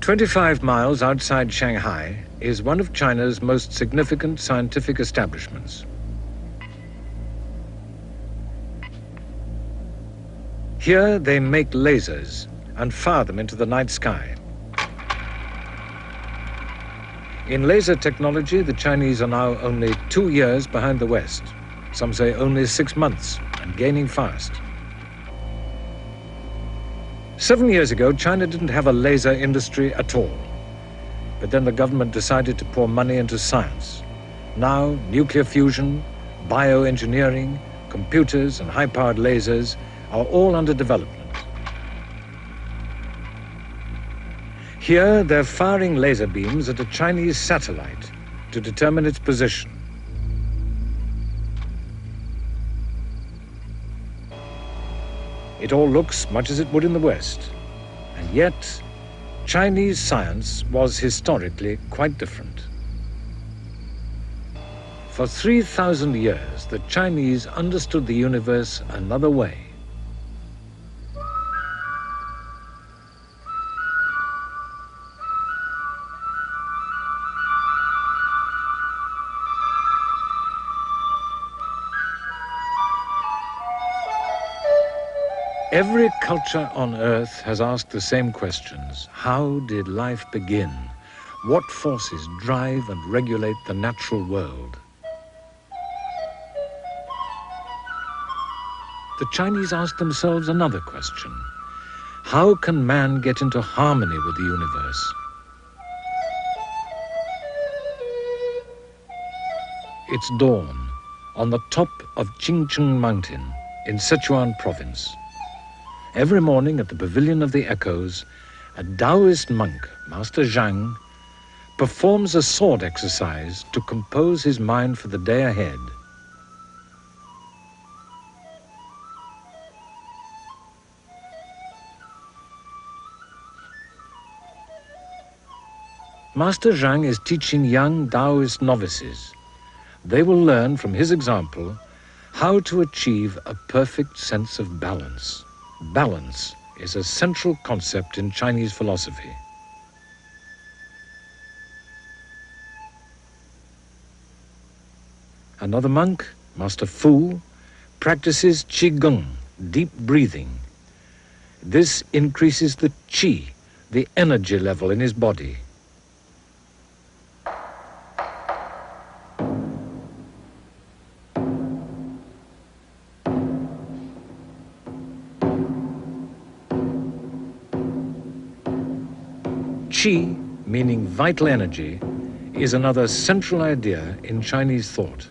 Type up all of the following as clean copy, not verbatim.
25 miles outside Shanghai is one of China's most significant scientific establishments. Here they make lasers and fire them into the night sky. In laser technology, the Chinese are now only 2 years behind the West. Some say only 6 months, and gaining fast. 7 years ago, China didn't have a laser industry at all. But then the government decided to pour money into science. Now, nuclear fusion, bioengineering, computers, and high-powered lasers are all under development. Here, they're firing laser beams at a Chinese satellite to determine its position. It all looks much as it would in the West. And yet, Chinese science was historically quite different. For 3,000 years, the Chinese understood the universe another way. Every culture on Earth has asked the same questions. How did life begin? What forces drive and regulate the natural world? The Chinese asked themselves another question. How can man get into harmony with the universe? It's dawn on the top of Qingcheng Mountain in Sichuan province. Every morning at the Pavilion of the Echoes, a Taoist monk, Master Zhang, performs a sword exercise to compose his mind for the day ahead. Master Zhang is teaching young Taoist novices. They will learn from his example how to achieve a perfect sense of balance. Balance is a central concept in Chinese philosophy. Another monk, Master Fu, practices Qigong, deep breathing. This increases the qi, the energy level in his body. Qi, meaning vital energy, is another central idea in Chinese thought.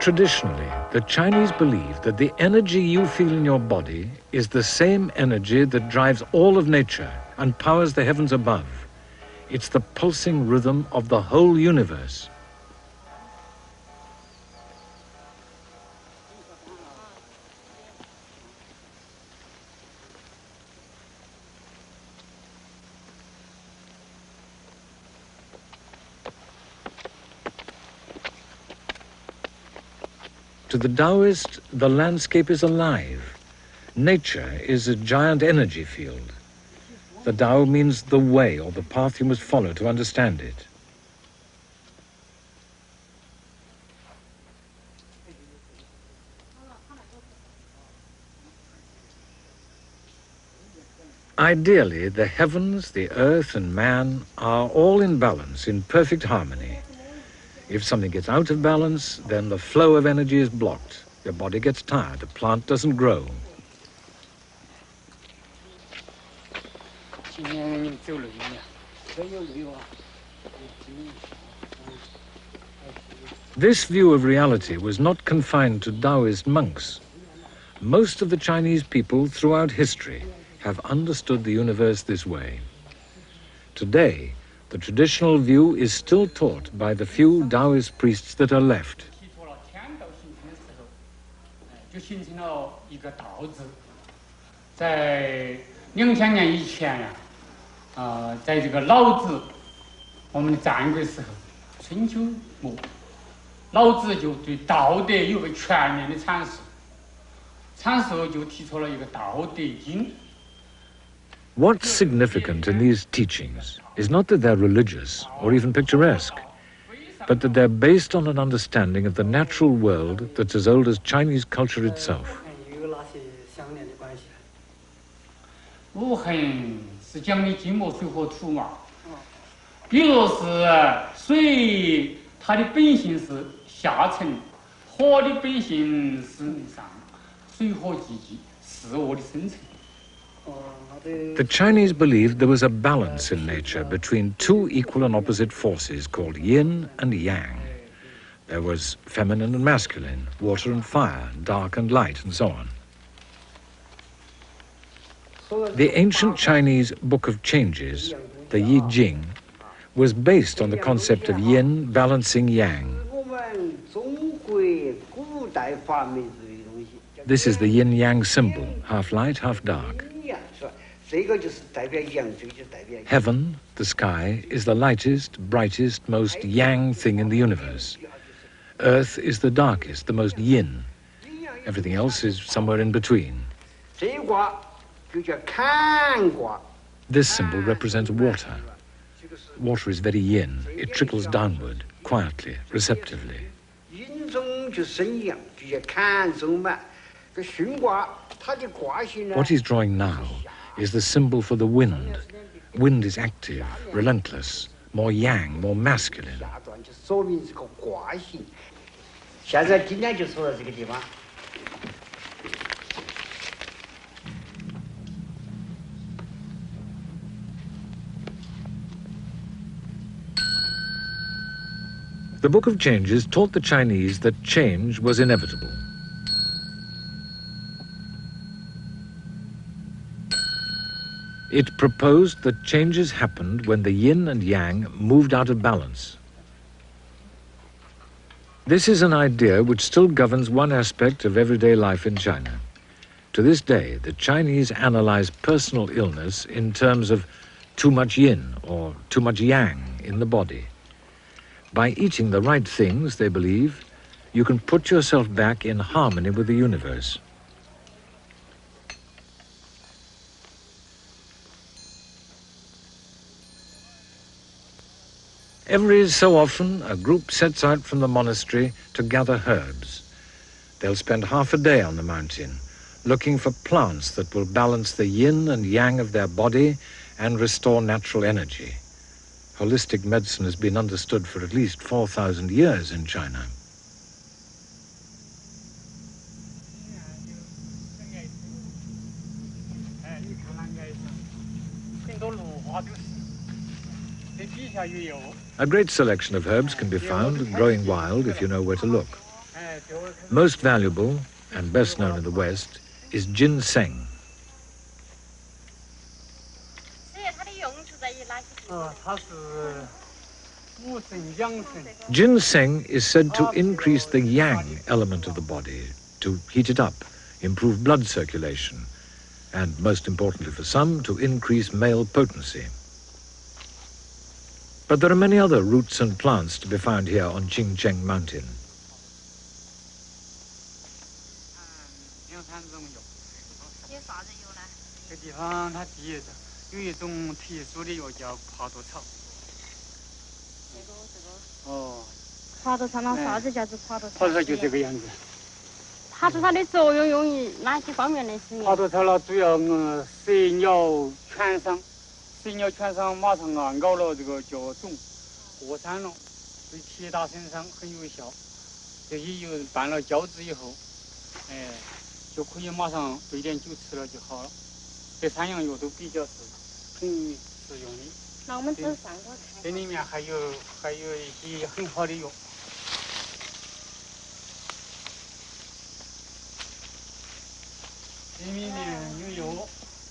Traditionally, the Chinese believe that the energy you feel in your body is the same energy that drives all of nature and powers the heavens above. It's the pulsing rhythm of the whole universe. To the Taoist, the landscape is alive. Nature is a giant energy field. The Tao means the way or the path you must follow to understand it. Ideally, the heavens, the earth, and man are all in balance, in perfect harmony. If something gets out of balance, then the flow of energy is blocked. Your body gets tired, the plant doesn't grow. This view of reality was not confined to Taoist monks. Most of the Chinese people throughout history have understood the universe this way. Today, the traditional view is still taught by the few Taoist priests that are left. 2000年以前呀，在这个老子我们的战国时候，春秋末，老子就对道德有个全面的阐释，阐释后就提出了一个道德经。 What's significant in these teachings is not that they're religious or even picturesque, but that they're based on an understanding of the natural world that's as old as Chinese culture itself. 无痕是讲的金木水火土嘛，比如是水，它的本性是下沉，火的本性是上，水火既济，是我的生成。 The Chinese believed there was a balance in nature between two equal and opposite forces called yin and yang. There was feminine and masculine, water and fire, dark and light, and so on. The ancient Chinese Book of Changes, the Yi Jing, was based on the concept of yin balancing yang. This is the yin-yang symbol, half light, half dark. Heaven, the sky, is the lightest, brightest, most yang thing in the universe. Earth is the darkest, the most yin. Everything else is somewhere in between. This symbol represents water. Water is very yin. It trickles downward, quietly, receptively. What he's drawing now is the symbol for the wind. Wind is active, relentless, more yang, more masculine. The Book of Changes taught the Chinese that change was inevitable. It proposed that changes happened when the yin and yang moved out of balance. This is an idea which still governs one aspect of everyday life in China. To this day, the Chinese analyze personal illness in terms of too much yin or too much yang in the body. By eating the right things, they believe, you can put yourself back in harmony with the universe. Every so often, a group sets out from the monastery to gather herbs. They'll spend half a day on the mountain, looking for plants that will balance the yin and yang of their body and restore natural energy. Holistic medicine has been understood for at least 4,000 years in China. A great selection of herbs can be found growing wild if you know where to look. Most valuable and best known in the West is ginseng. Ginseng is said to increase the yang element of the body, to heat it up, improve blood circulation, and most importantly for some, to increase male potency. But there are many other roots and plants to be found here on Qingcheng Mountain.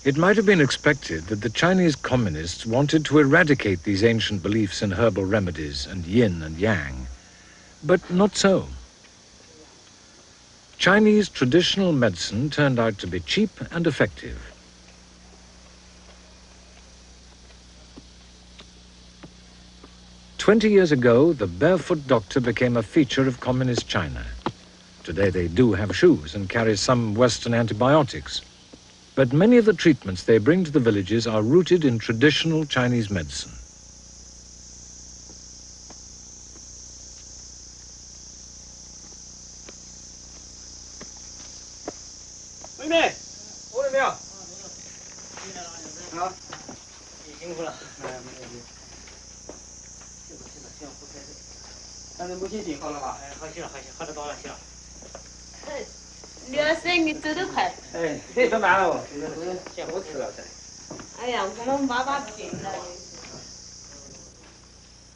It might have been expected that the Chinese communists wanted to eradicate these ancient beliefs in herbal remedies and yin and yang, but not so. Chinese traditional medicine turned out to be cheap and effective. 20 years ago, the barefoot doctor became a feature of communist China. Today they do have shoes and carry some Western antibiotics. But many of the treatments they bring to the villages are rooted in traditional Chinese medicine.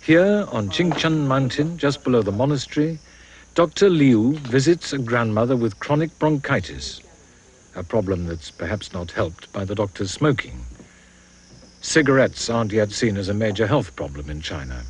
Here on Qingchun Mountain, just below the monastery, Dr. Liu visits a grandmother with chronic bronchitis, a problem that's perhaps not helped by the doctor's smoking. Cigarettes aren't yet seen as a major health problem in China.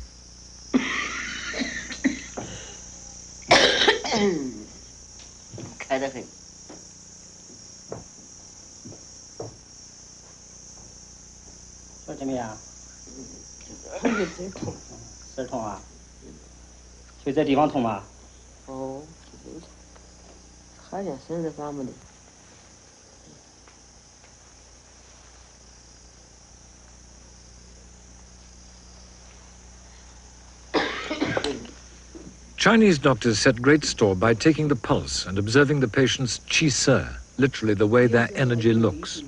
Chinese doctors set great store by taking the pulse and observing the patient's qi se, literally the way their energy looks.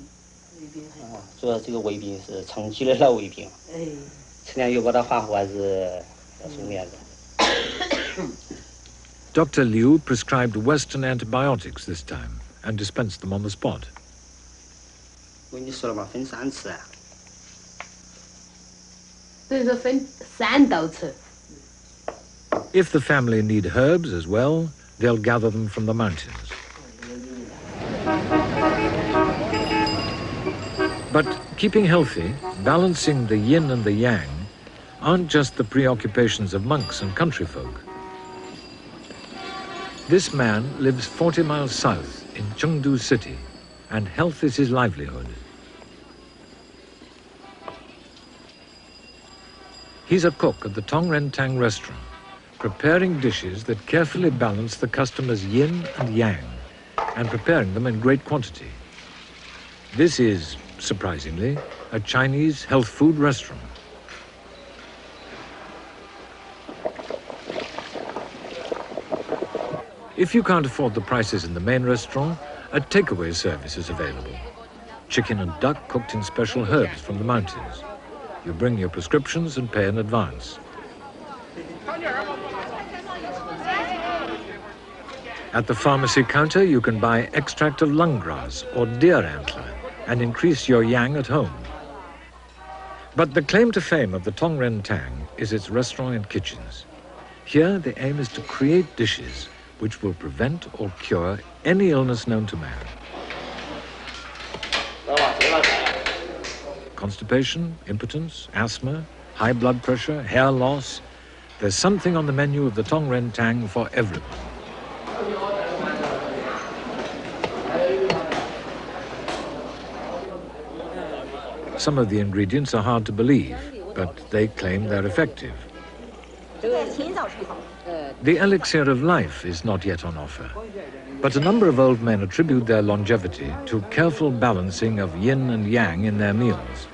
Dr. Liu prescribed Western antibiotics this time and dispensed them on the spot. If the family need herbs as well, they'll gather them from the mountains. But keeping healthy, balancing the yin and the yang, aren't just the preoccupations of monks and country folk. This man lives 40 miles south in Chengdu City, and health is his livelihood. He's a cook at the Tongrentang restaurant, preparing dishes that carefully balance the customer's yin and yang, and preparing them in great quantity. This is, surprisingly, a Chinese health food restaurant. If you can't afford the prices in the main restaurant, a takeaway service is available. Chicken and duck cooked in special herbs from the mountains. You bring your prescriptions and pay in advance. At the pharmacy counter, you can buy extract of lung grass or deer antler and increase your yang at home. But the claim to fame of the Tongrentang is its restaurant and kitchens. Here, the aim is to create dishes which will prevent or cure any illness known to man. Constipation, impotence, asthma, high blood pressure, hair loss. There's something on the menu of the Tongrentang for everyone. Some of the ingredients are hard to believe, but they claim they're effective. The elixir of life is not yet on offer, but a number of old men attribute their longevity to careful balancing of yin and yang in their meals.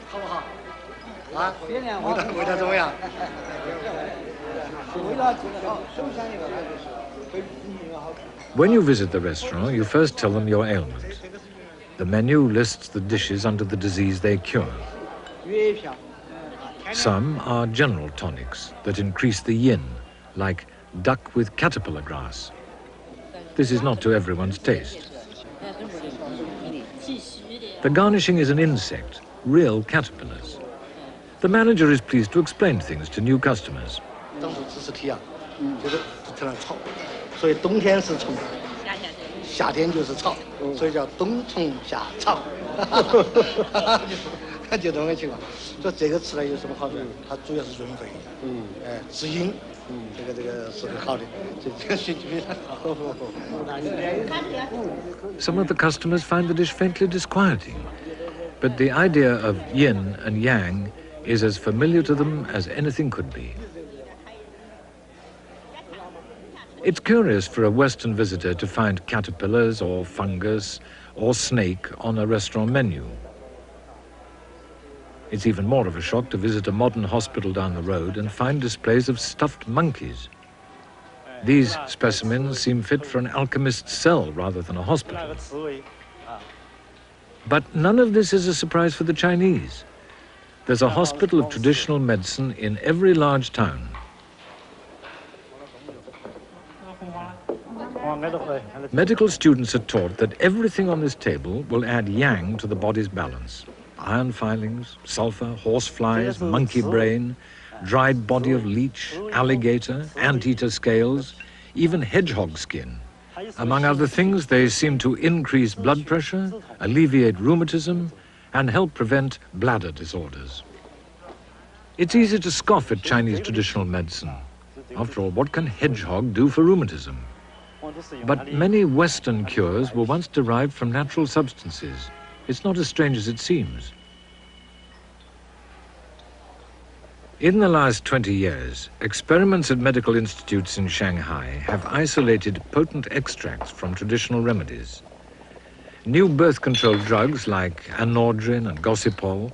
When you visit the restaurant, you first tell them your ailment. The menu lists the dishes under the disease they cure. Some are general tonics that increase the yin, like duck with caterpillar grass. This is not to everyone's taste. The garnishing is an insect, real caterpillars. The manager is pleased to explain things to new customers. Some of the customers find the dish faintly disquieting, but the idea of yin and yang is as familiar to them as anything could be. It's curious for a Western visitor to find caterpillars or fungus or snake on a restaurant menu. It's even more of a shock to visit a modern hospital down the road and find displays of stuffed monkeys. These specimens seem fit for an alchemist's cell rather than a hospital. But none of this is a surprise for the Chinese. There's a hospital of traditional medicine in every large town. Medical students are taught that everything on this table will add yang to the body's balance. Iron filings, sulfur, horseflies, monkey brain, dried body of leech, alligator, anteater scales, even hedgehog skin. Among other things, they seem to increase blood pressure, alleviate rheumatism, and help prevent bladder disorders. It's easy to scoff at Chinese traditional medicine. After all, what can hedgehog do for rheumatism? But many Western cures were once derived from natural substances. It's not as strange as it seems. In the last 20 years, experiments at medical institutes in Shanghai have isolated potent extracts from traditional remedies. New birth control drugs like anordrin and gossypol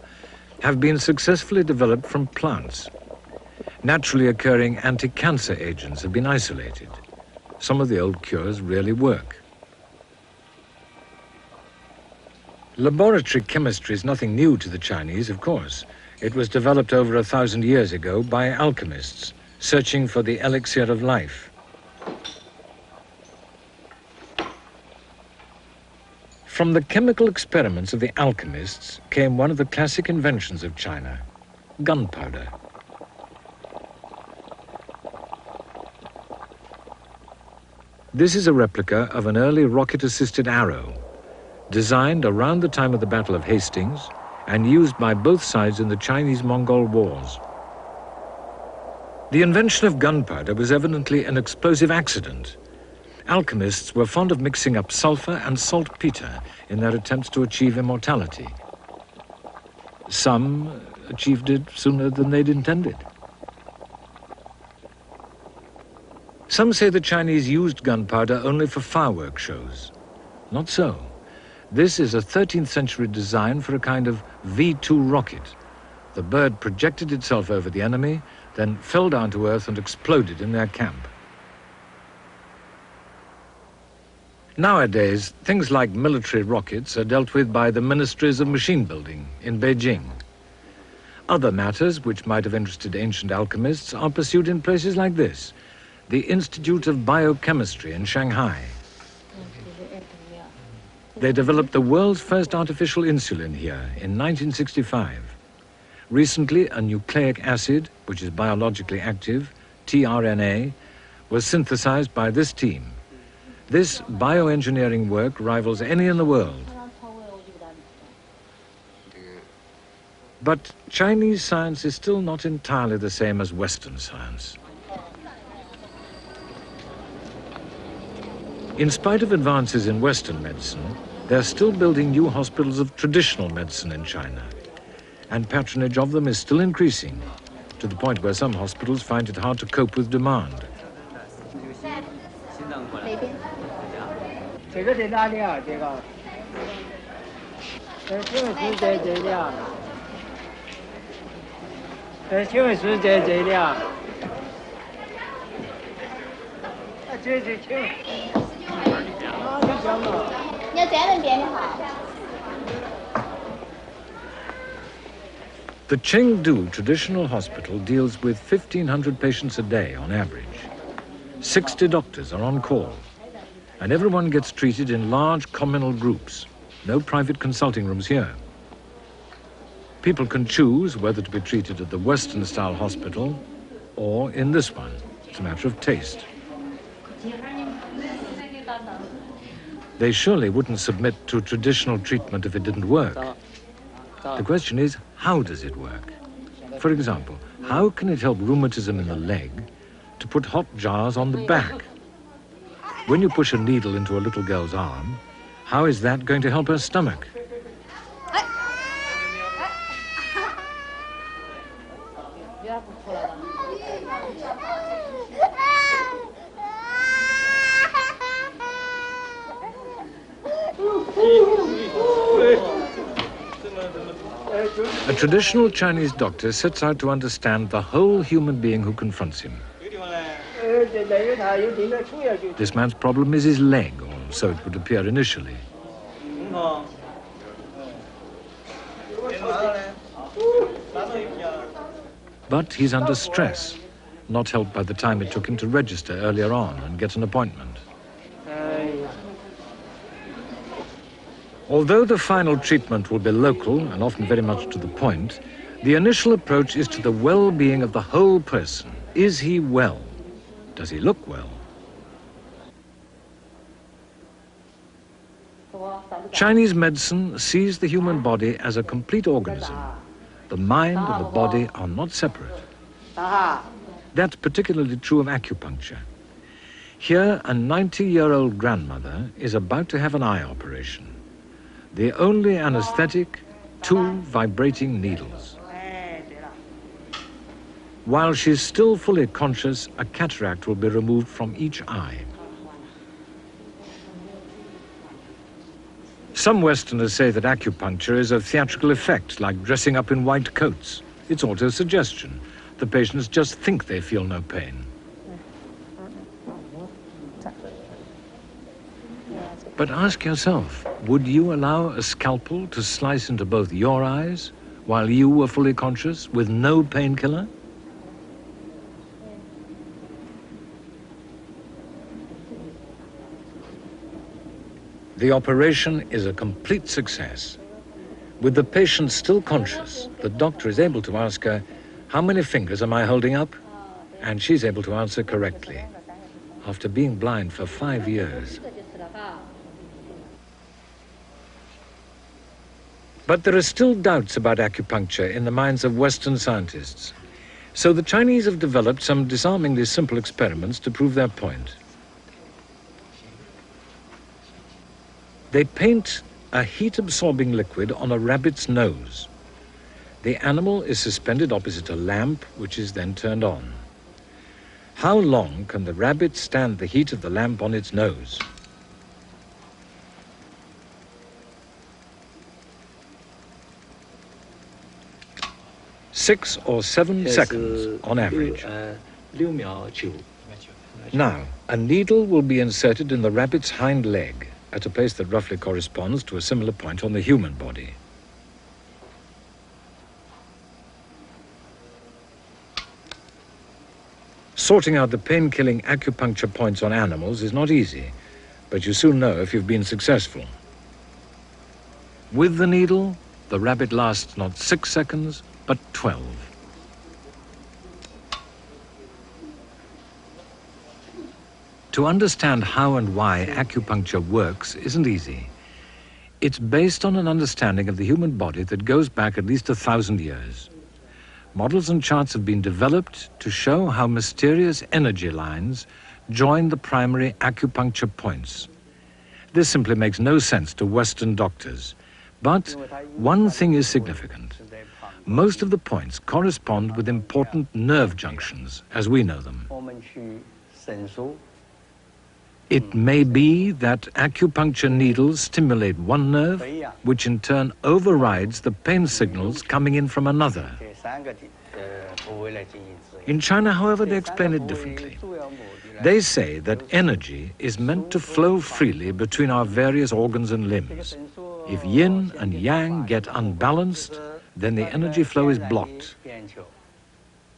have been successfully developed from plants. Naturally occurring anti-cancer agents have been isolated. Some of the old cures really work. Laboratory chemistry is nothing new to the Chinese, of course. It was developed over 1,000 years ago by alchemists searching for the elixir of life. From the chemical experiments of the alchemists came one of the classic inventions of China, gunpowder. This is a replica of an early rocket-assisted arrow, designed around the time of the Battle of Hastings and used by both sides in the Chinese-Mongol Wars. The invention of gunpowder was evidently an explosive accident. Alchemists were fond of mixing up sulfur and saltpeter in their attempts to achieve immortality. Some achieved it sooner than they'd intended. Some say the Chinese used gunpowder only for fireworks shows. Not so. This is a 13th century design for a kind of V-2 rocket. The bird projected itself over the enemy, then fell down to earth and exploded in their camp. Nowadays, things like military rockets are dealt with by the ministries of machine building in Beijing. Other matters which might have interested ancient alchemists are pursued in places like this, the Institute of Biochemistry in Shanghai. They developed the world's first artificial insulin here in 1965. Recently, a nucleic acid, which is biologically active, tRNA, was synthesized by this team. This bioengineering work rivals any in the world. But Chinese science is still not entirely the same as Western science. In spite of advances in Western medicine, they're still building new hospitals of traditional medicine in China, and patronage of them is still increasing, to the point where some hospitals find it hard to cope with demand. The Chengdu Traditional Hospital deals with 1,500 patients a day on average. 60 doctors are on call, and everyone gets treated in large communal groups. No private consulting rooms here. People can choose whether to be treated at the Western-style hospital or in this one. It's a matter of taste. They surely wouldn't submit to traditional treatment if it didn't work. The question is, how does it work? For example, how can it help rheumatism in the leg to put hot jars on the back? When you push a needle into a little girl's arm, how is that going to help her stomach? A traditional Chinese doctor sets out to understand the whole human being who confronts him. This man's problem is his leg, or so it would appear initially. But he's under stress, not helped by the time it took him to register earlier on and get an appointment. Although the final treatment will be local and often very much to the point, the initial approach is to the well-being of the whole person. Is he well? Does he look well? Chinese medicine sees the human body as a complete organism. The mind and the body are not separate. That's particularly true of acupuncture. Here, a 90-year-old grandmother is about to have an eye operation. The only anesthetic, 2 vibrating needles. While she's still fully conscious, a cataract will be removed from each eye. Some Westerners say that acupuncture is a theatrical effect, like dressing up in white coats. It's autosuggestion. The patients just think they feel no pain. But ask yourself, would you allow a scalpel to slice into both your eyes while you were fully conscious with no painkiller? The operation is a complete success. With the patient still conscious, the doctor is able to ask her, "How many fingers am I holding up?" And she's able to answer correctly, after being blind for 5 years. But there are still doubts about acupuncture in the minds of Western scientists. So the Chinese have developed some disarmingly simple experiments to prove their point. They paint a heat-absorbing liquid on a rabbit's nose. The animal is suspended opposite a lamp, which is then turned on. How long can the rabbit stand the heat of the lamp on its nose? Six or 7 seconds on average. Now, a needle will be inserted in the rabbit's hind leg at a place that roughly corresponds to a similar point on the human body. Sorting out the pain-killing acupuncture points on animals is not easy, but you soon know if you've been successful. With the needle, the rabbit lasts not 6 seconds, but 12. To understand how and why acupuncture works isn't easy. It's based on an understanding of the human body that goes back at least 1,000 years. Models and charts have been developed to show how mysterious energy lines join the primary acupuncture points. This simply makes no sense to Western doctors. But one thing is significant. Most of the points correspond with important nerve junctions, as we know them. It may be that acupuncture needles stimulate one nerve, which in turn overrides the pain signals coming in from another. In China, however, they explain it differently. They say that energy is meant to flow freely between our various organs and limbs. If yin and yang get unbalanced, then the energy flow is blocked.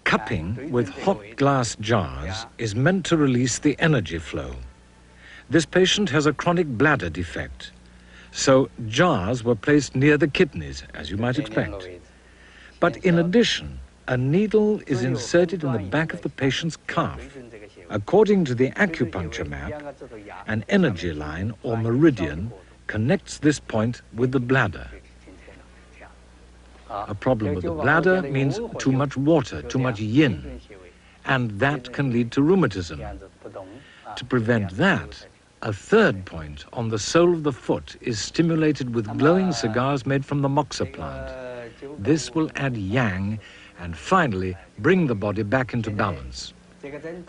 Cupping with hot glass jars is meant to release the energy flow. This patient has a chronic bladder defect, so jars were placed near the kidneys, as you might expect. But in addition, a needle is inserted in the back of the patient's calf. According to the acupuncture map, an energy line or meridian connects this point with the bladder. A problem with the bladder means too much water, too much yin, and that can lead to rheumatism. To prevent that, a third point on the sole of the foot is stimulated with glowing cigars made from the moxa plant. This will add yang and finally bring the body back into balance.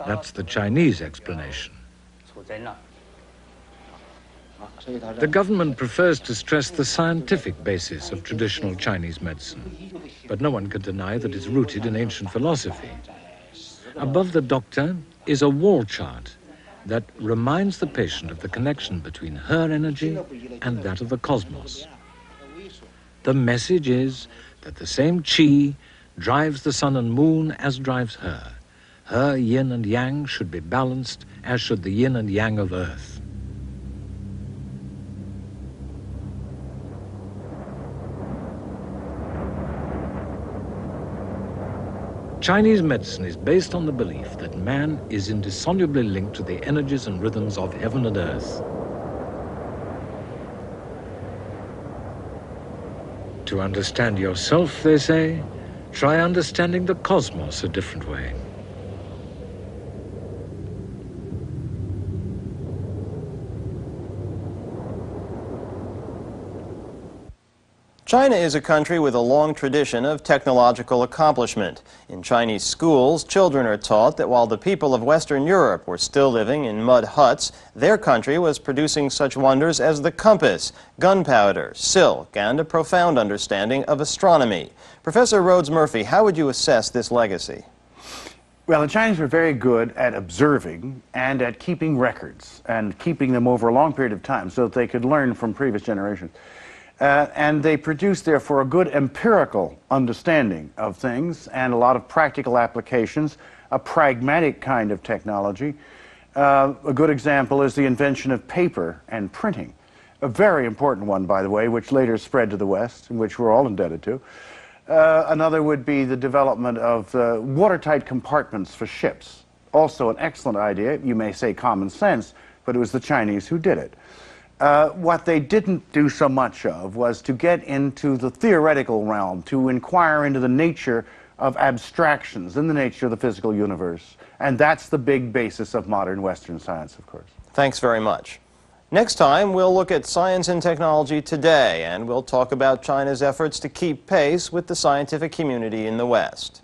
That's the Chinese explanation. The government prefers to stress the scientific basis of traditional Chinese medicine, but no one can deny that it's rooted in ancient philosophy. Above the doctor is a wall chart that reminds the patient of the connection between her energy and that of the cosmos. The message is that the same qi drives the sun and moon as drives her. Her yin and yang should be balanced as should the yin and yang of earth. Chinese medicine is based on the belief that man is indissolubly linked to the energies and rhythms of heaven and earth. To understand yourself, they say, try understanding the cosmos a different way. China is a country with a long tradition of technological accomplishment. In Chinese schools, children are taught that while the people of Western Europe were still living in mud huts, their country was producing such wonders as the compass, gunpowder, silk, and a profound understanding of astronomy. Professor Rhodes Murphy, how would you assess this legacy? Well, the Chinese were very good at observing and at keeping records and keeping them over a long period of time so that they could learn from previous generations. And they produced, therefore, a good empirical understanding of things and a lot of practical applications, a pragmatic kind of technology. A good example is the invention of paper and printing, a very important one, by the way, which later spread to the West, and which we're all indebted to. Another would be the development of watertight compartments for ships. Also an excellent idea, you may say common sense, but it was the Chinese who did it. What they didn't do so much of was to get into the theoretical realm, to inquire into the nature of abstractions in the nature of the physical universe. And that's the big basis of modern Western science, of course. Thanks very much. Next time, we'll look at science and technology today, and we'll talk about China's efforts to keep pace with the scientific community in the West.